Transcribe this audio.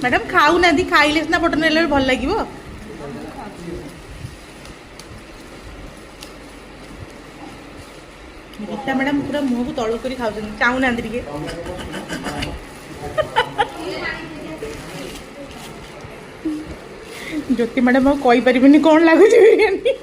Madam खाऊ ना खाइले सिना फोटो नेले भल लगे। गीता मैडम पूरा मुँह को तलू कर खाऊ चाहू ना ज्योति मैडम कही पारे कौन लगुच बिरयानी।